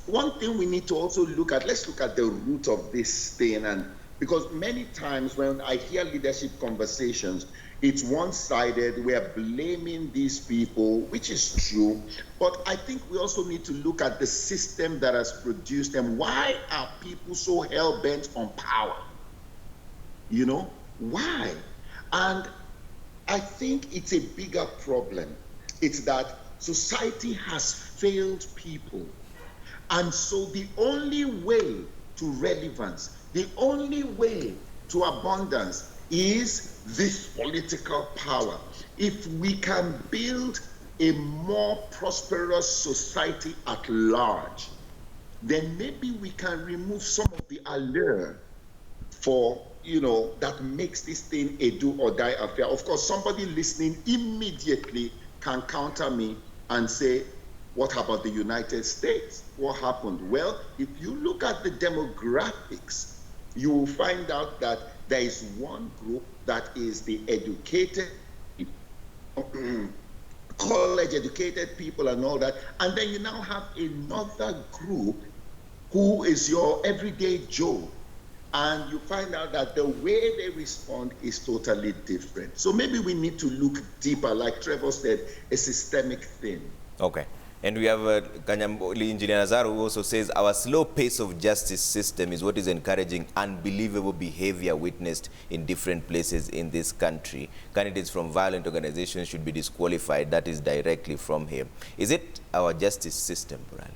one thing we need to also look at, let's look at the root of this thing, and because many times when I hear leadership conversations, it's one-sided. We're blaming these people, which is true. But I think we also need to look at the system that has produced them. Why are people so hell-bent on power? Why? And I think it's a bigger problem. It's that society has failed people. And so the only way to relevance, the only way to abundance is this political power. If we can build a more prosperous society at large, then maybe we can remove some of the allure for, that makes this thing a do or die affair. Of course, somebody listening immediately can counter me and say, what about the United States? What happened? Well, if you look at the demographics, you will find out that there is one group that is the educated, college-educated people and all that, and then you now have another group who is your everyday Joe, and you find out that the way they respond is totally different. So maybe we need to look deeper, like Trevor said, a systemic thing. Okay. And we have Kanyamboli Engineer Nazaru, who also says our slow pace of justice system is what is encouraging unbelievable behavior witnessed in different places in this country. Candidates from violent organizations should be disqualified. That is directly from him. Is it our justice system, Burale?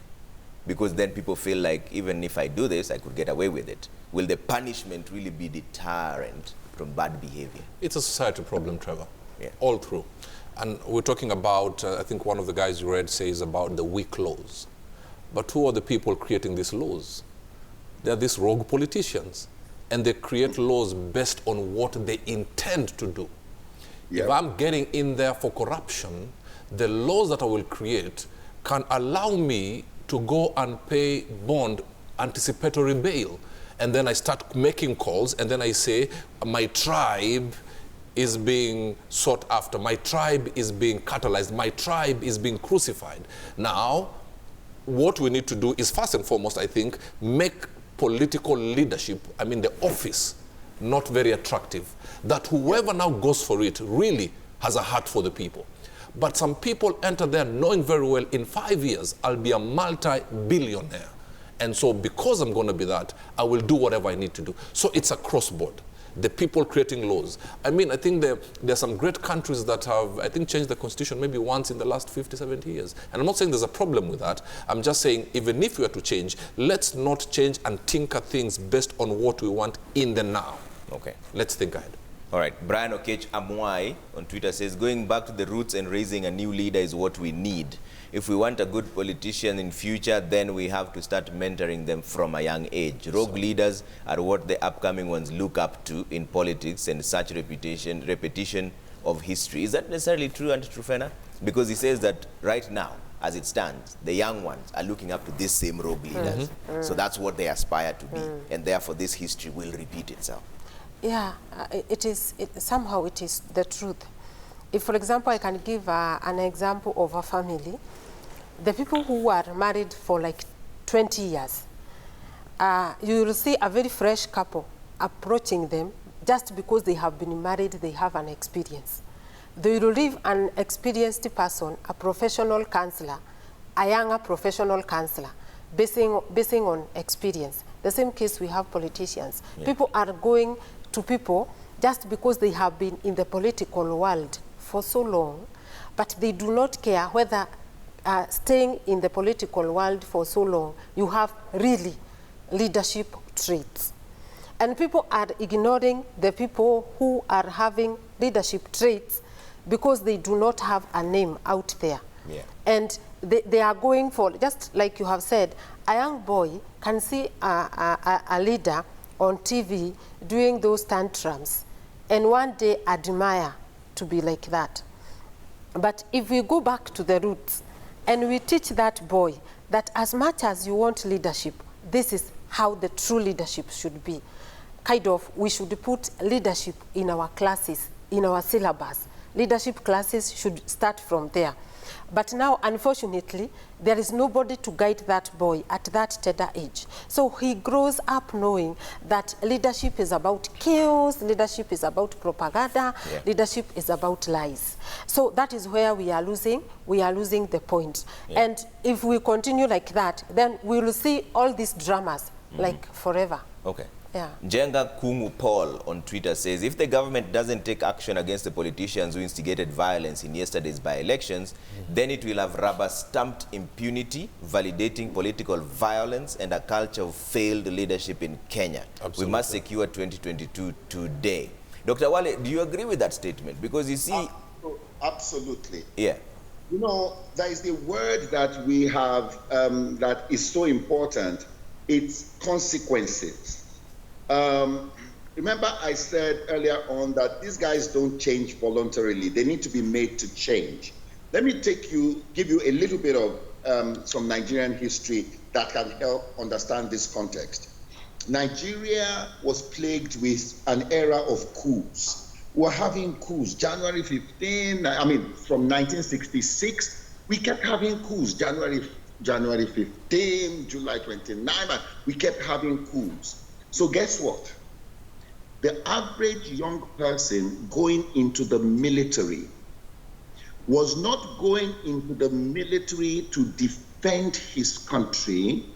Because then people feel like even if I do this, I could get away with it. Will the punishment really be deterrent from bad behavior? It's a societal problem, Trevor, Yeah. all through. And we're talking about, I think one of the guys you read says about the weak laws. But who are the people creating these laws? They're these rogue politicians. And they create laws based on what they intend to do. If I'm getting in there for corruption, the laws that I will create can allow me to go and pay bond anticipatory bail. And then I start making calls, and then I say, my tribe is being sought after. My tribe is being catalyzed. My tribe is being crucified. Now, what we need to do is first and foremost, I think, make political leadership, the office, not very attractive. That whoever now goes for it really has a heart for the people. But some people enter there knowing very well, in 5 years, I'll be a multi-billionaire. And so because I'm going to be that, I will do whatever I need to do. So it's a cross-board. The people creating laws. I think there are some great countries that have, changed the constitution maybe once in the last 50, 70 years. And I'm not saying there's a problem with that. I'm just saying, even if we are to change, let's not change and tinker things based on what we want in the now. Okay. Let's think ahead. All right, Brian Okech Amwai on Twitter says, going back to the roots and raising a new leader is what we need. If we want a good politician in future, then we have to start mentoring them from a young age. Rogue leaders are what the upcoming ones look up to in politics, and such repetition of history. Is that necessarily true, Auntie Trufena? Because he says that right now, as it stands, the young ones are looking up to these same rogue leaders. So that's what they aspire to be, and therefore this history will repeat itself. Yeah, somehow it is the truth. If, for example, I can give an example of a family, the people who are married for like 20 years, you will see a very fresh couple approaching them just because they have been married, they have an experience. They will leave an experienced person, a professional counselor, a younger professional counselor, basing on experience. The same case we have politicians. Yeah. People are going to people just because they have been in the political world for so long, but they do not care whether staying in the political world for so long, you have really leadership traits. And people are ignoring the people who are having leadership traits because they do not have a name out there. Yeah. And they are going for, just like you have said, a young boy can see a leader on TV doing those tantrums and one day admire to be like that. But if we go back to the roots and we teach that boy that as much as you want leadership, this is how the true leadership should be. Kind of, we should put leadership in our classes, in our syllabus. Leadership classes should start from there. But now, unfortunately, there is nobody to guide that boy at that tender age. So he grows up knowing that leadership is about chaos, leadership is about propaganda, leadership is about lies. So that is where we are losing the point. And if we continue like that, then we will see all these dramas like forever. Okay. Yeah. Jenga Kungu Paul on Twitter says, if the government doesn't take action against the politicians who instigated violence in yesterday's by-elections, then it will have rubber-stamped impunity, validating political violence and a culture of failed leadership in Kenya. Absolutely. We must secure 2022 today. Dr. Wale, do you agree with that statement? Because you see... Absolutely. Yeah. You know, there is the word that we have that is so important. It's consequences. Remember I said earlier on that these guys don't change voluntarily. They need to be made to change. Let me give you a little bit of some Nigerian history that can help understand this context. Nigeria was plagued with an era of coups. We're having coups. January 15, from 1966, we kept having coups. January 15, July 29, we kept having coups. So guess what? The average young person going into the military was not going into the military to defend his country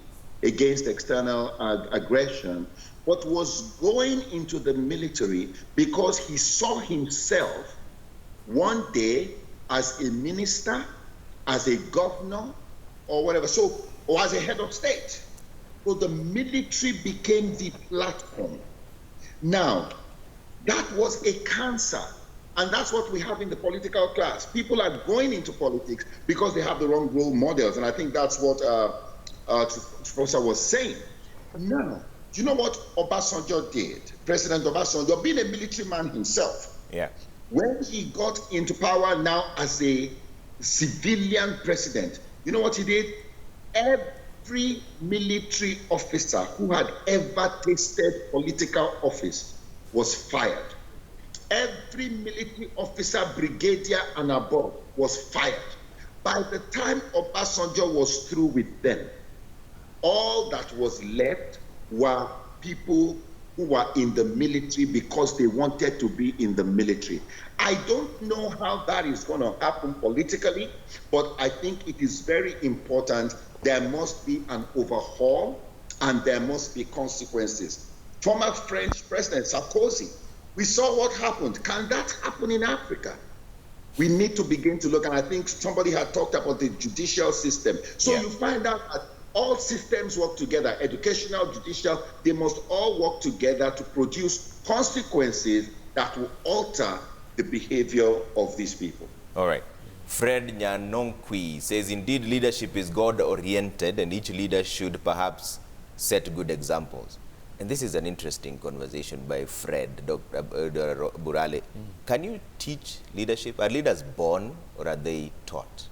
against external aggression, but was going into the military because he saw himself one day as a minister, as a governor, or whatever, or as a head of state. So the military became the platform. Now, that was a cancer, and that's what we have in the political class. People are going into politics because they have the wrong role models, and I think that's what Professor was saying. Now, do you know what Obasanjo did? President Obasanjo, being a military man himself, when he got into power now as a civilian president, you know what he did? Every military officer who had ever tasted political office was fired. Every military officer, brigadier and above, was fired. By the time Obasanjo was through with them, all that was left were people who were in the military because they wanted to be in the military. I don't know how that is going to happen politically, but I think it is very important. There must be an overhaul and there must be consequences. Former French President Sarkozy, we saw what happened. Can that happen in Africa? We need to begin to look, and I think somebody had talked about the judicial system. So you find out that all systems work together, educational, judicial, they must all work together to produce consequences that will alter the behavior of these people. All right. Fred Nyanonkwi says, indeed, leadership is God-oriented, and each leader should perhaps set good examples. And this is an interesting conversation by Fred, Dr. Burale. Can you teach leadership? Are leaders born or are they taught?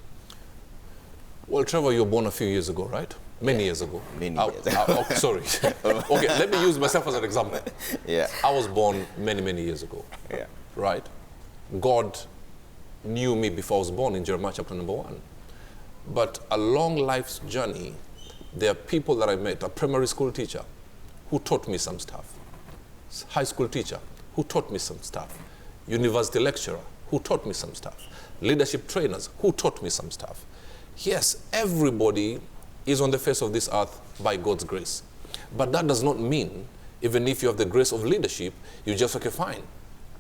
Well, Trevor, you were born a few years ago, right? Many years ago. Many years ago. Oh, sorry. Okay, let me use myself as an example. Yeah. I was born many, many years ago. Yeah. Right? God knew me before I was born in Jeremiah chapter number 1. But along life's journey, there are people that I met, a primary school teacher who taught me some stuff, high school teacher who taught me some stuff, university lecturer who taught me some stuff, leadership trainers who taught me some stuff. Yes, everybody is on the face of this earth by God's grace. But that does not mean, even if you have the grace of leadership, you just, okay, fine,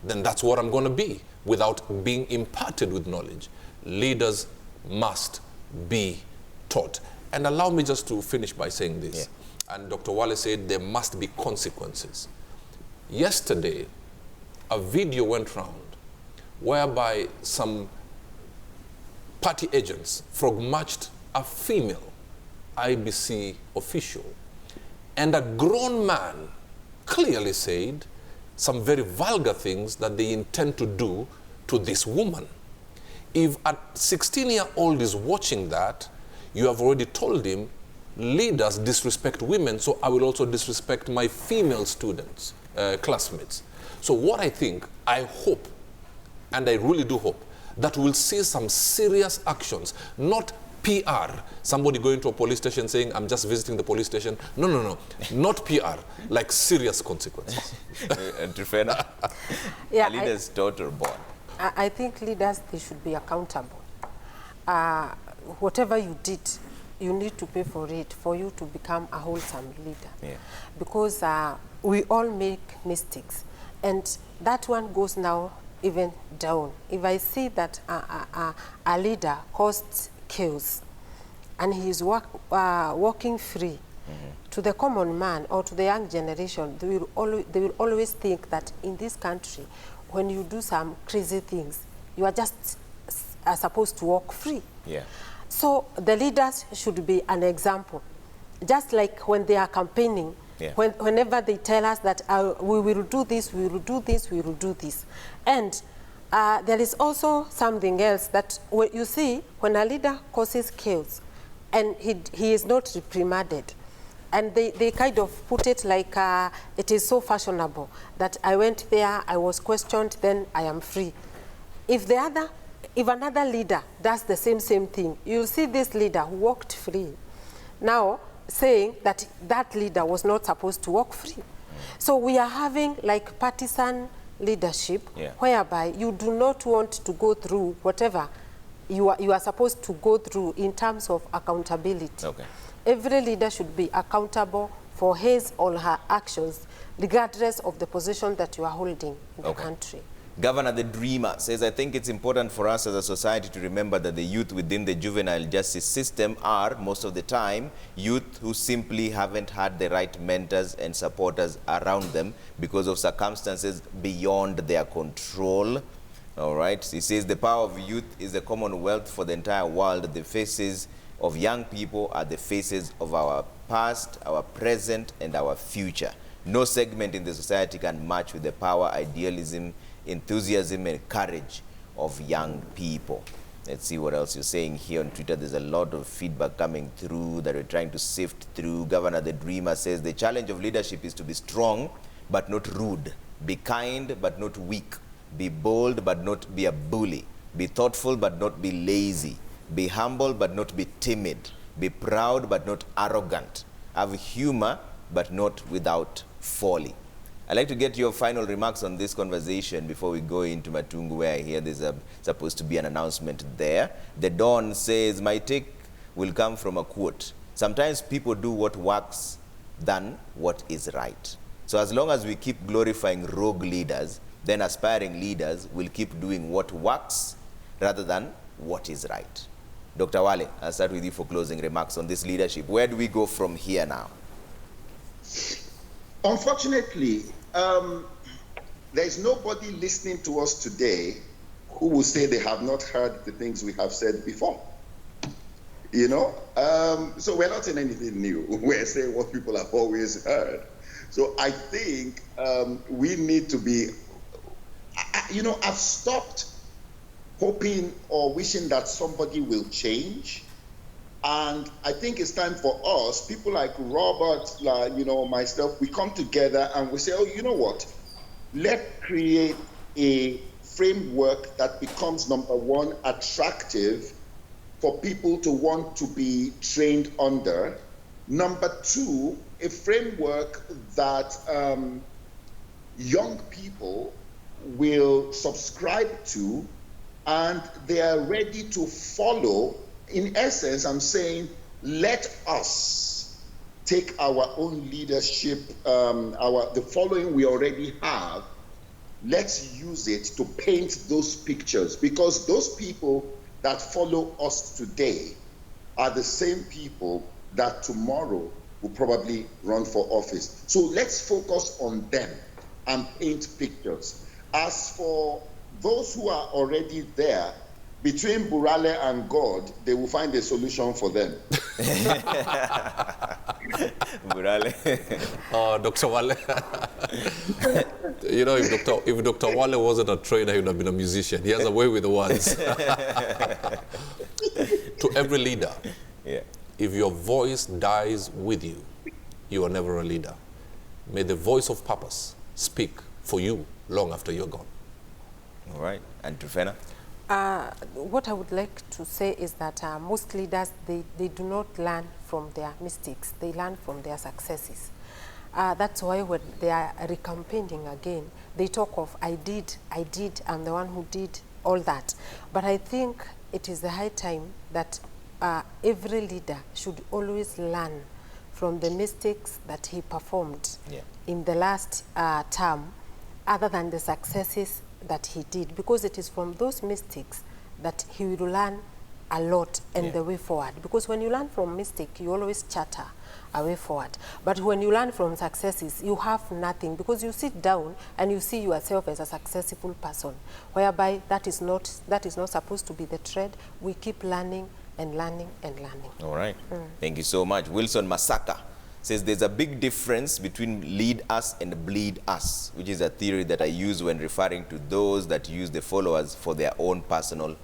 then that's what I'm going to be, without being imparted with knowledge. Leaders must be taught. And allow me just to finish by saying this. Yeah. And Dr. Wale said there must be consequences. Yesterday, a video went round whereby some party agents frog-marched a female IBC official. And a grown man clearly said some very vulgar things that they intend to do to this woman. If a 16-year-old is watching that, you have already told him, leaders disrespect women, so I will also disrespect my female students, classmates. So what I think, I hope, and I really do hope, that we'll see some serious actions, not PR, somebody going to a police station saying, I'm just visiting the police station. No, no, no, not PR, like serious consequences. And Trifena, Yeah, are leaders taught or born? I think leaders, they should be accountable. Whatever you did, you need to pay for it for you to become a wholesome leader. Yeah. Because we all make mistakes. And that one goes now even down. If I see that a leader caused chaos and he is walking free, to the common man or to the young generation, they will always think that in this country, when you do some crazy things, you are just supposed to walk free. Yeah. So the leaders should be an example. Just like when they are campaigning, yeah. Whenever they tell us that we will do this, we will do this, we will do this. And there is also something else that you see when a leader causes chaos and he is not reprimanded, and they kind of put it like it is so fashionable that I went there, I was questioned, then I am free. If another leader does the same thing, you'll see this leader who walked free now saying that that leader was not supposed to walk free. So we are having like partisan leadership, yeah. whereby you do not want to go through whatever you are supposed to go through in terms of accountability. Okay. Every leader should be accountable for his or her actions, regardless of the position that you are holding in the country. Governor the Dreamer says, I think it's important for us as a society to remember that the youth within the juvenile justice system are, most of the time, youth who simply haven't had the right mentors and supporters around them because of circumstances beyond their control. All right. He says the power of youth is a commonwealth for the entire world. The faces of young people are the faces of our past, our present, and our future. No segment in the society can match with the power, idealism, enthusiasm, and courage of young people. Let's see what else you're saying here on Twitter. There's a lot of feedback coming through that we're trying to sift through. Governor the Dreamer says the challenge of leadership is to be strong but not rude, be kind but not weak, be bold but not be a bully, be thoughtful but not be lazy, be humble but not be timid, be proud but not arrogant, have humor but not without folly. I'd like to get your final remarks on this conversation before we go into Matungu, where I hear there's supposed to be an announcement there. The Dawn says, my take will come from a quote. Sometimes people do what works than what is right. So as long as we keep glorifying rogue leaders, then aspiring leaders will keep doing what works rather than what is right. Dr. Wale, I'll start with you for closing remarks on this leadership. Where do we go from here now? Unfortunately, there's nobody listening to us today who will say they have not heard the things we have said before. You know, so we're not saying anything new. We're saying what people have always heard. So I think we need to be, you know, I've stopped hoping or wishing that somebody will change. And I think it's time for us, people like Robert, you know, myself, we come together and we say, oh, you know what? Let's create a framework that becomes, number one, attractive for people to want to be trained under. Number two, a framework that young people will subscribe to and they are ready to follow. In essence, I'm saying, let us take our own leadership, the following we already have, let's use it to paint those pictures, because those people that follow us today are the same people that tomorrow will probably run for office. So let's focus on them and paint pictures. As for those who are already there, between Burale and God, they will find a solution for them. Burale. Dr. Wale. You know, if Dr. Wale wasn't a trainer, he would have been a musician. He has a way with the words. To every leader, Yeah. if your voice dies with you, you are never a leader. May the voice of purpose speak for you long after you're gone. All right. And Trufena? What I would like to say is that most leaders, they do not learn from their mistakes. They learn from their successes. That's why when they are recampaigning again, they talk of, I did, I'm the one who did all that. But I think it is the high time that every leader should always learn from the mistakes that he performed in the last term, other than the successes that he did, because it is from those mistakes that he will learn a lot and the way forward. Because when you learn from mistake, you always charter a way forward. But when you learn from successes, you have nothing, because you sit down and you see yourself as a successful person, whereby that is not supposed to be the trend. We keep learning and learning and learning. All right. Thank you so much. Wilson Masaka says there's a big difference between lead us and bleed us, which is a theory that I use when referring to those that use the followers for their own personal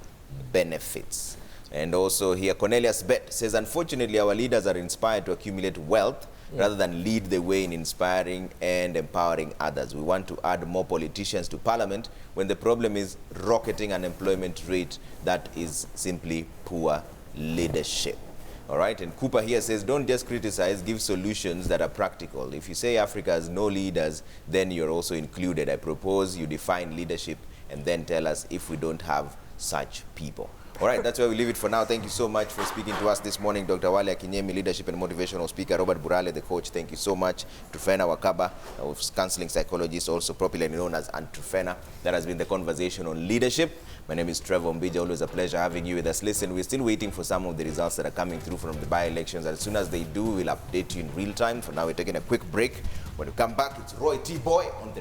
benefits. And also here, Cornelius Bet says, unfortunately, our leaders are inspired to accumulate wealth rather than lead the way in inspiring and empowering others. We want to add more politicians to parliament when the problem is rocketing unemployment rate. That is simply poor leadership. All right, and Cooper here says, don't just criticize, give solutions that are practical. If you say Africa has no leaders, then you're also included. I propose you define leadership and then tell us if we don't have such people. All right, that's where we leave it for now. Thank you so much for speaking to us this morning. Dr. Wale Akinyemi, leadership and motivational speaker. Robert Burale, the coach, thank you so much. Trufena Wakaba, counseling psychologist, also popularly known as Trufena. That has been the conversation on leadership. My name is Trevor Mbija. Always a pleasure having you with us. Listen, we're still waiting for some of the results that are coming through from the by-elections. As soon as they do, we'll update you in real time. For now, we're taking a quick break. When we come back, it's Roy T. Boy on the